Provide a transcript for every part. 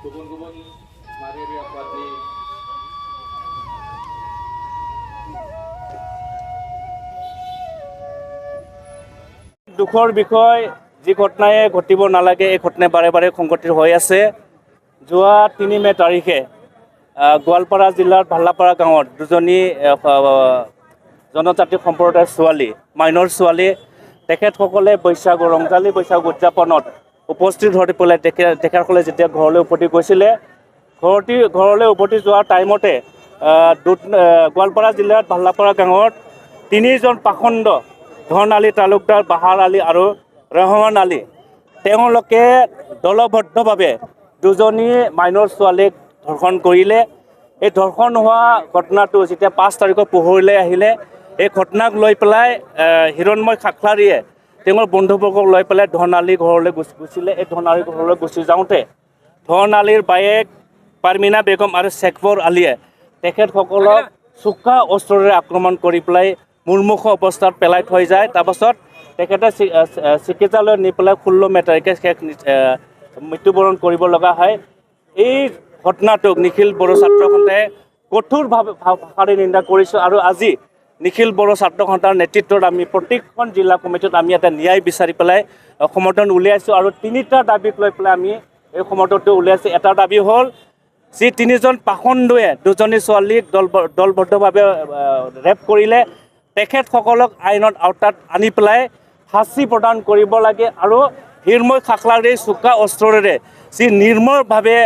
गुबुन माहारि आफादनि दुखर বিষয় যি ঘটনায় ঘটিব নালাগে এই ঘটনায় বাৰে বাৰে সংঘটিত হৈ আছে। যোৱা 3 মে তাৰিখে গোৱালপাৰা জিলাৰ ভাল্লাপাৰা গাঁৱত দুজনী জনজাতি সম্প্ৰদায়ৰ ছোৱালী মাইনৰ ছোৱালী তেখেতসকলে বৈশাখ ৰংজালী বৈশাখ উদযাপনত উপস্থিত হৈ পেলাই তেখেতসকলে যেতিয়া ঘৰলৈ উভতি গৈছিলে ঘৰলৈ উভতি যোৱাৰ টাইমতে গোৱালপাৰা জিলাৰ ভাল্লাপাৰা গাঁৱত 3জন পাখণ্ড ধন আলী তালুকদাৰ বাহাৰ আলী আৰু ৰহমান আলী তেওঁলোকে দলবদ্ধভাৱে দুজনী মাইনৰ ছোৱালীক ধৰ্ষণ কৰিলে। এই ধৰ্ষণ হোৱা ঘটনাটো যেতিয়া 5 তাৰিখৰ পোহৰলৈ আহিলে এই ঘটনাক লৈ পেলাই হিৰণময় খাখলাৰীয়ে তেওঁৰ বন্ধুবৰ্গক লৈ পেলাই ধন আলী ঘৰলৈ গুচিলে। এই ধন আলী ঘৰলৈ গুচি যাওঁতে ধন আলীৰ বায়েক পাৰমিনা বেগম আৰু শেখবৰ আলীয়ে তেখেতসকলক চোকা অস্ত্ৰেৰে আক্ৰমণ কৰি পেলাই মুৰ্মুখ অৱস্থাত পেলাই থৈ যায়। তাৰপাছত তেখেতে চিকিৎসালয়ত নি পেলাই 16 মে তাৰিখে মৃত্যুবৰণ কৰিব লগা হয়। এই ঘটনাটোক নিখিল বড়ো ছাত্ৰ সন্থাই কঠোৰভাৱে ভাষাৰে নিন্দা কৰিছোঁ আৰু আজি নিখিল বড়ো ছাত্ৰ সন্থাৰ নেতৃত্বত আমি প্ৰত্যেকখন জিলা কমিটিত আমি এটা ন্যায় বিচাৰি পেলাই সমৰ্থন উলিয়াইছোঁ আৰু 3টা দাবীক লৈ পেলাই আমি এই সমৰ্থনটো উলিয়াইছোঁ। এটা দাবী হ'ল যি 3জন পাখণ্ডুৱে দুজনী ছোৱালীক দলবদ্ধভাৱে ৰেপ কৰিলে তেখেতসকলক আইনত আওতাত আনি পেলাই শাস্তি প্ৰদান কৰিব লাগে আৰু হিৰণময় খাখলাৰীৰ চোকা অস্ত্ৰেৰে যি নিৰ্মমভাৱে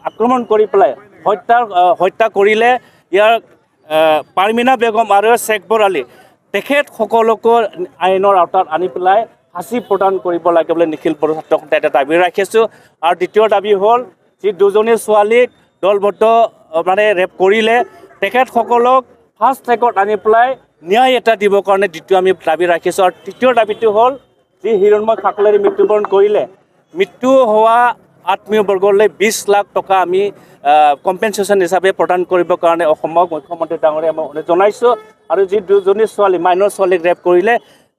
আক্ৰমণ কৰি পেলাই হত্যা কৰিলে ইয়াৰ পাৰমিনা বেগম আৰু শেখবৰ আলী তেখেতসকলকো আইনৰ আওতাত আনি পেলাই শাস্তি প্ৰদান কৰিব লাগে বুলি নিখিল বড়ো ছাত্ৰ সন্থাই এটা দাবী ৰাখিছোঁ। আৰু দ্বিতীয় দাবী হ'ল যি দুজনী ছোৱালীক দলবদ্ধ ৰেপ কৰিলে তেখেতসকলক ফাষ্ট ট্ৰেকত আনি পেলাই ন্যায় এটা দিবৰ কাৰণে দ্বিতীয় আমি দাবী ৰাখিছোঁ। আৰু তৃতীয় দাবীটো হ'ল যি হিৰণময় খাখলাৰী মৃত্যুবৰণ কৰিলে মৃত্যু হোৱা আত্মীয়বৰ্গলৈ 20 লাখ টকা আমি কম্পেনচেশ্যন হিচাপে প্ৰদান কৰিবৰ কাৰণে অসমৰ মুখ্যমন্ত্ৰী ডাঙৰীয়া আমি অনুৰোধ জনাইছোঁ। আৰু যি দুজনী ছোৱালী মাইনৰ ছোৱালীক ৰেপ কৰিলে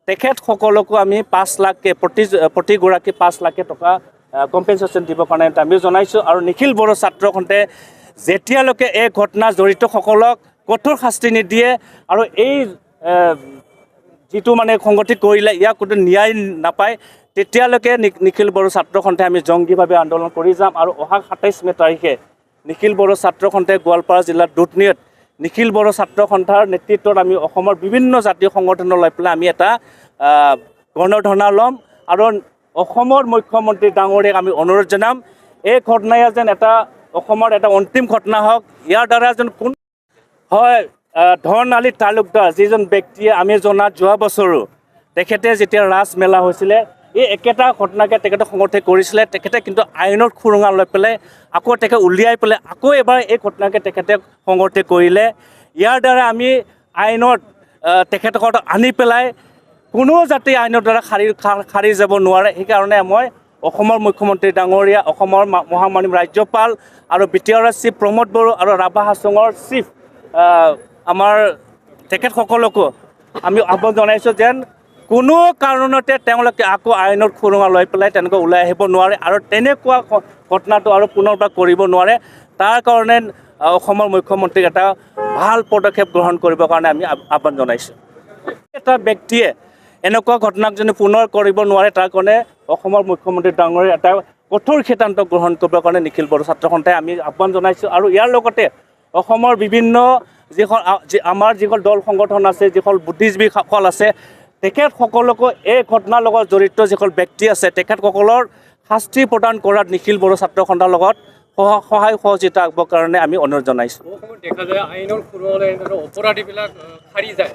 তেখেতসকলকো আমি 5 লাখকৈ প্ৰতিগৰাকী 5 লাখ টকা কম্পেনচেশ্যন দিবৰ কাৰণে আমি জনাইছোঁ। আৰু নিখিল বড়ো ছাত্ৰ সন্থাই যেতিয়ালৈকে এই ঘটনা জড়িতসকলক কঠোৰ শাস্তি নিদিয়ে আৰু এই যিটো সংগঠিত কৰিলে ইয়াক কোনো ন্যায় নাপায় তেতিয়ালৈকে নিখিল বড়ো ছাত্ৰ সন্থাই আমি জংগীভাৱে আন্দোলন কৰি যাম। আৰু অহা 27 মে তাৰিখে নিখিল বড়ো ছাত্ৰ সন্থাই গোৱালপাৰা জিলাৰ দুধনৈত নিখিল বড়ো ছাত্ৰ সন্থাৰ নেতৃত্বত আমি অসমৰ বিভিন্ন জাতীয় সংগঠন লৈ পেলাই আমি এটা গণধৰ্ণা ল'ম আৰু অসমৰ মুখ্যমন্ত্ৰী ডাঙৰীয়াক আমি অনুৰোধ জনাম এই ঘটনাই যেন এটা অসমৰ এটা অন্তিম ঘটনা হওক। ইয়াৰ দ্বাৰা যেন কোন হয় ধন আলী তালুকদাৰ যিজন ব্যক্তিয়ে আমি জনাত যোৱা বছৰো তেখেতে যেতিয়া ৰাজমেলা হৈছিলে এই একেটা ঘটনাকে তেখেতে সংগঠিত কৰিছিলে। তেখেতে কিন্তু আইনৰ খুৰুঙা লৈ পেলাই আকৌ তেখেতে উলিয়াই পেলাই আকৌ এবাৰ এই ঘটনাকে তেখেতে সংগঠিত কৰিলে। ইয়াৰ দ্বাৰা আমি আইনত তেখেতসকলক আনি পেলাই কোনো যাতে আইনৰ দ্বাৰা সাৰি যাব নোৱাৰে। সেইকাৰণে মই অসমৰ মুখ্যমন্ত্ৰী ডাঙৰীয়া অসমৰ মহামহিম ৰাজ্যপাল আৰু BTR চিফ প্ৰমোদ বড়ো আৰু ৰাভা হাছঙৰ চিফ আমাৰ তেখেতসকলকো আমি আহ্বান জনাইছোঁ যেন কোনো কাৰণতে তেওঁলোকে আকৌ আইনৰ খুৰুঙা লৈ পেলাই তেনেকৈ ওলাই আহিব নোৱাৰে আৰু তেনেকুৱা ঘটনাটো আৰু পুনৰবাৰ কৰিব নোৱাৰে। তাৰ কাৰণে অসমৰ মুখ্যমন্ত্ৰীক এটা ভাল পদক্ষেপ গ্ৰহণ কৰিবৰ কাৰণে আমি আহ্বান জনাইছোঁ। এটা ব্যক্তিয়ে এনেকুৱা ঘটনাক যদি পুনৰ কৰিব নোৱাৰে তাৰ কাৰণে অসমৰ মুখ্যমন্ত্ৰী ডাঙৰীয়া এটা কঠোৰ সিদ্ধান্ত গ্ৰহণ কৰিবৰ কাৰণে নিখিল বড়ো ছাত্ৰ সন্থাই আমি আহ্বান জনাইছোঁ। আৰু ইয়াৰ লগতে অসমৰ বিভিন্ন আমাৰ যিখন দল সংগঠন আছে যিখন বুদ্ধিজীৱীসকল আছে তেখেতসকলকো এই ঘটনাৰ লগত জড়িত যিসকল ব্যক্তি আছে তেখেতসকলৰ শাস্তি প্ৰদান কৰাত নিখিল বড়ো ছাত্ৰ সন্থাৰ লগত সহায় সহযোগিতা আগবঢ়াবৰ কাৰণে আমি অনুৰোধ জনাইছোঁ। দেখা যায় আইনৰ খুৰুঙালৈ অপৰাধীবিলাক সাৰি যায়